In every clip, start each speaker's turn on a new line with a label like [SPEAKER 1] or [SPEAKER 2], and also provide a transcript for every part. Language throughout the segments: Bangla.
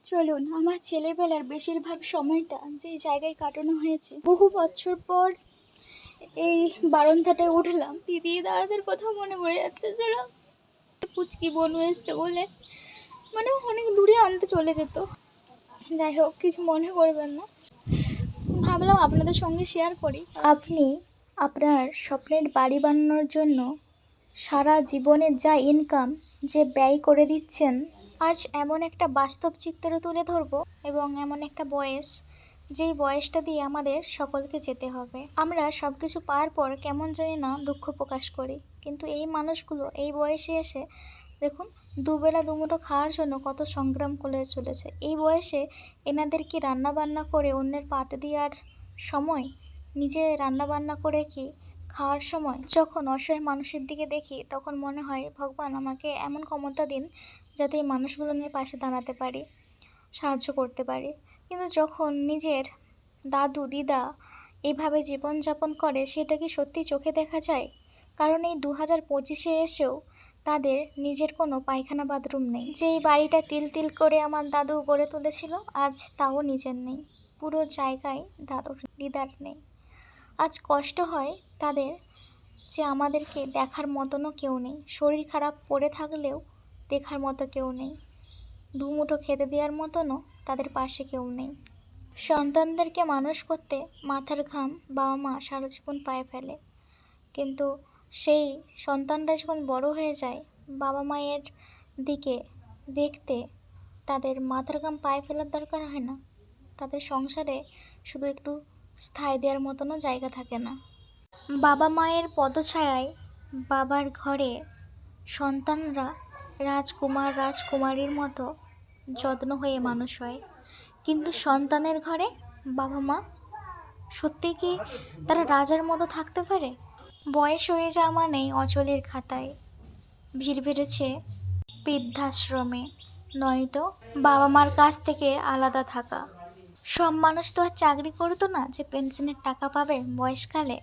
[SPEAKER 1] চলুন আমার ছেলেবেলার বেশিরভাগ সময়টা যে জায়গায় কাটানো হয়েছে। বহু বছর পর এই বারান্দাটায় উঠলাম, দিদি দাদাদের কথা মনে পড়ে যাচ্ছে, যারা পুচকি বনু এসছে বলে মানে অনেক দূরে আনতে চলে যেত। যাই হোক, কিছু মনে করবেন না, ভাবলাম আপনাদের সঙ্গে শেয়ার করি। আপনি আপনার স্বপ্নের বাড়ি বানানোর জন্য সারা জীবনের যা ইনকাম যে ব্যয় করে দিচ্ছেন, আজ এমন একটা বাস্তব চিত্র তুলে ধরবো এবং এমন একটা বয়স, যেই বয়সটা দিয়ে আমাদের সকলকে যেতে হবে। আমরা সব কিছু পাওয়ার পর কেমন জানি না দুঃখ প্রকাশ করি, কিন্তু এই মানুষগুলো এই বয়সে এসে দেখুন দুবেলা দুমুঠো খাওয়ার জন্য কত সংগ্রাম করে চলেছে। এই বয়সে এনাদের কি রান্না বান্না করে অন্যের পাতে দেওয়ার সময়, নিজে রান্না বান্না করে কি খাওয়ার সময়? যখন অসহায় মানুষের দিকে দেখি তখন মনে হয়, ভগবান আমাকে এমন ক্ষমতা দিন যাতে এই মানুষগুলো নিয়ে পাশে দাঁড়াতে পারি, সাহায্য করতে পারি। কিন্তু যখন নিজের দাদু দিদা এইভাবে জীবনযাপন করে, সেটা কি সত্যি চোখে দেখা যায়? কারণ এই 2025-এ এসেও তাদের নিজের কোনো পায়খানা বাথরুম নেই। যেই বাড়িটা তিল তিল করে আমার দাদু গড়ে তুলেছিল, আজ তাও নিজের নেই। পুরো জায়গায় দাদুর দিদার নেই। আজ কষ্ট হয় তাদের যে আমাদেরকে দেখার মতনও কেউ নেই। শরীর খারাপ পড়ে থাকলেও দেখার মতো কেউ নেই। দুমুঠো খেতে দেওয়ার মতনও তাদের পাশে কেউ নেই। সন্তানদেরকে মানুষ করতে মাথার ঘাম বাবা মা সারা জীবন পায়ে ফেলে, কিন্তু সেই সন্তানরা যখন বড় হয়ে যায়, বাবা মায়ের দিকে দেখতে তাদের মাথার ঘাম পায়ে ফেলার দরকার হয় না। তাদের সংসারে শুধু একটু স্থায়ী দেওয়ার মতনও জায়গা থাকে না। বাবা মায়ের পদছায়ায় বাবার ঘরে সন্তানরা রাজকুমার রাজকুমারীর মতো যত্ন হয়ে মানুষ হয়, কিন্তু সন্তানের ঘরে বাবা মা সত্যি কি তারা রাজার মতো থাকতে পারে? বয়স হয়ে যাওয়া মানেই অচলের খাতায়, ভিড় বেড়েছে বৃদ্ধাশ্রমে, নয়তো বাবা মার কাছ থেকে আলাদা থাকা। সব মানুষ তো আর চাকরি করতো না যে পেনশনের টাকা পাবে বয়সকালে।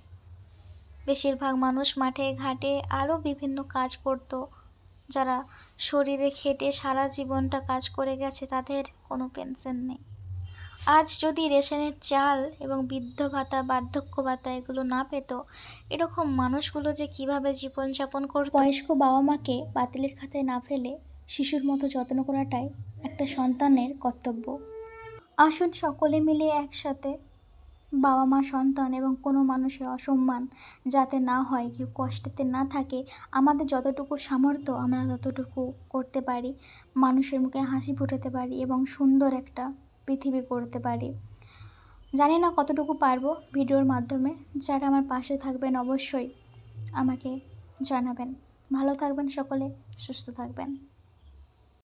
[SPEAKER 1] বেশিরভাগ মানুষ মাঠে ঘাটে আরও বিভিন্ন কাজ করতো। যারা শরীরে খেটে সারা জীবনটা কাজ করে গেছে, তাদের কোনো পেনশন নেই। আজ যদি রেশনের চাল এবং বৃদ্ধ ভাতা বার্ধক্য ভাতা এগুলো না পেত, এরকম মানুষগুলো যে কিভাবে জীবনযাপন করত। বয়স্ক বাবা মাকে বাতিলের খাতায় না ফেলে শিশুর মতো যত্ন করাটাই একটা সন্তানের কর্তব্য। আসুন সকলে মিলে একসাথে বাবা মা সন্তান এবং কোনো মানুষের অসম্মান যাতে না হয়, কেউ কষ্টেতে না থাকে, আমাদের যতটুকু সামর্থ্য আমরা ততটুকু করতে পারি, মানুষের মুখে হাসি ফোটাতে পারি এবং সুন্দর একটা পৃথিবী করতে পারি। জানি না কতটুকু পারবো ভিডিওর মাধ্যমে। যারা আমার পাশে থাকবেন অবশ্যই আমাকে জানাবেন। ভালো থাকবেন সকলে, সুস্থ থাকবেন।